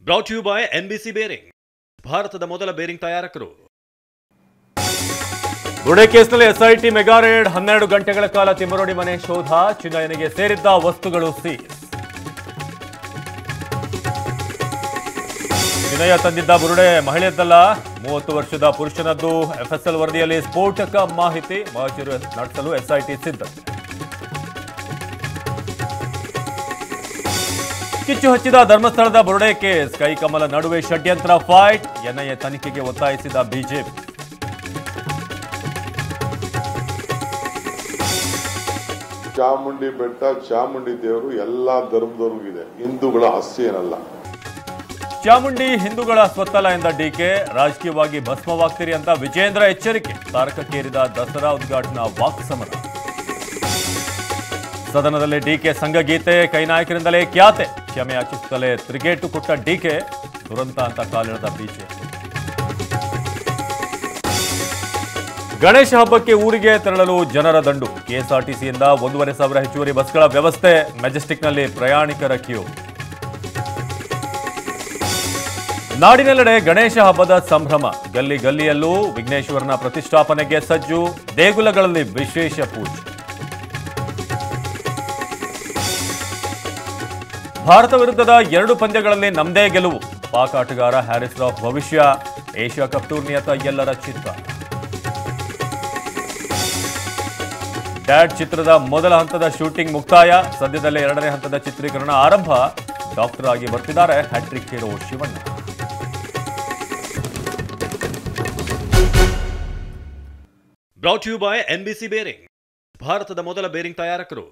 Brought you by NBC bearing, ಭಾರತದ ಮೊದಲ bearing ತಯಾರಕರು. ಬುರುಡೆ ಕೇಸ್ನಲ್ಲಿ SIT ಮೆಗಾ ರೇಡ್, 12 ಗಂಟೆಗಳ ಕಾಲ ತಿಮ್ಮರೋಡಿ ಮನೆ ಶೋಧ, ಚಿನ್ನಯ್ಯನಿಗೆ ಸೇರಿದ್ದ ವಸ್ತುಗಳು ಸೀಸ್. ಚಿನ್ನಯ್ಯ ತಂದಿದ್ದ ಬುರುಡೆ ಮಹಿಳೆಯದ್ದಲ್ಲ, 30 ವರ್ಷದ ಪುರುಷನದ್ದು. FSL ವರದಿಯಲ್ಲಿ ಸ್ಫೋಟಕ ಮಾಹಿತಿ, ಮಹಜರು ನಡೆಸಲು SIT ಸಿದ್ಧ. ಕಿಚ್ಚು ಹಚ್ಚಿದ ಧರ್ಮಸ್ಥಳದ ಬುರುಡೆ ಕೇಸ್, ಕೈಕಮಲ ನಡುವೆ ಷಡ್ಯಂತ್ರ ಫೈಟ್, NIA ತನಿಖೆಗೆ ಒತ್ತಾಯಿಸಿದ ಬಿಜೆಪಿ. ಚಾಮುಂಡಿ ಬೆಟ್ಟ, ಚಾಮುಂಡಿ ದೇವರು ಎಲ್ಲಾ ಧರ್ಮದವ್ರಿಗಿದೆ, ಹಿಂದೂಗಳ ಆಸ್ತಿ ಏನಲ್ಲ. ಚಾಮುಂಡಿ ಹಿಂದೂಗಳ ಸ್ವತ್ತಲ್ಲ ಎಂದ DK, ರಾಜಕೀಯವಾಗಿ ಭಸ್ಮವಾಗ್ತೀರಿ ಅಂತ ವಿಜೇಂದ್ರ ಎಚ್ಚರಿಕೆ. ತಾರಕಕ್ಕೇರಿದ ದಸರಾ ಉದ್ಘಾಟನಾ ವಾಕ್ಸಮರ. ಸದನದಲ್ಲಿ DK ಸಂಘಗೀತೆ, ಕೈನಾಯಕರಿಂದಲೇ ಖ್ಯಾತೆ. ಕ್ಷಮೆ ಯಾಚಿಸುತ್ತಲೇ ತಿರುಗೇಟು ಕೊಟ್ಟ DK, ದುರಂತ ಅಂತ ಕಾಲಿಡದ ಬಿಜೆಪಿ. ಗಣೇಶ ಹಬ್ಬಕ್ಕೆ ಊರಿಗೆ ತೆರಳಲು ಜನರ ದಂಡು. KSRTCಯಿಂದ 1,500 ಹೆಚ್ಚುವರಿ ಬಸ್ಗಳ ವ್ಯವಸ್ಥೆ. ಮೆಜೆಸ್ಟಿಕ್ನಲ್ಲಿ ಪ್ರಯಾಣಿಕರ ಕ್ಯೂ. ನಾಡಿನೆಲ್ಲೆಡೆ ಗಣೇಶ ಹಬ್ಬದ ಸಂಭ್ರಮ. ಗಲ್ಲಿ ಗಲ್ಲಿಯಲ್ಲೂ ವಿಘ್ನೇಶ್ವರನ ಪ್ರತಿಷ್ಠಾಪನೆಗೆ ಸಜ್ಜು. ದೇಗುಲಗಳಲ್ಲಿ ವಿಶೇಷ ಪೂಜೆ. ಭಾರತ ವಿರುದ್ಧದ 2 ಪಂದ್ಯಗಳಲ್ಲಿ ನಮ್ಮದೇ ಗೆಲುವು. ಪಾಕ್ ಆಟಗಾರ ಹ್ಯಾರಿಸ್ ರಾಫ್ ಭವಿಷ್ಯ. ಏಷ್ಯಾ ಕಪ್ ಟೂರ್ನಿಯತ್ತ ಎಲ್ಲರ ಚಿತ್ತ. ಡ್ಯಾಡ್ ಚಿತ್ರದ ಮೊದಲ ಹಂತದ ಶೂಟಿಂಗ್ ಮುಕ್ತಾಯ. ಸದ್ಯದಲ್ಲೇ 2ನೇ ಹಂತದ ಚಿತ್ರೀಕರಣ ಆರಂಭ. ಡಾಕ್ಟರ್ ಆಗಿ ಬರ್ತಿದ್ದಾರೆ hat-trick hero Shivanna. Brought you by NBC bearing, ಭಾರತದ ಮೊದಲ ಬೇರಿಂಗ್ ತಯಾರಕರು.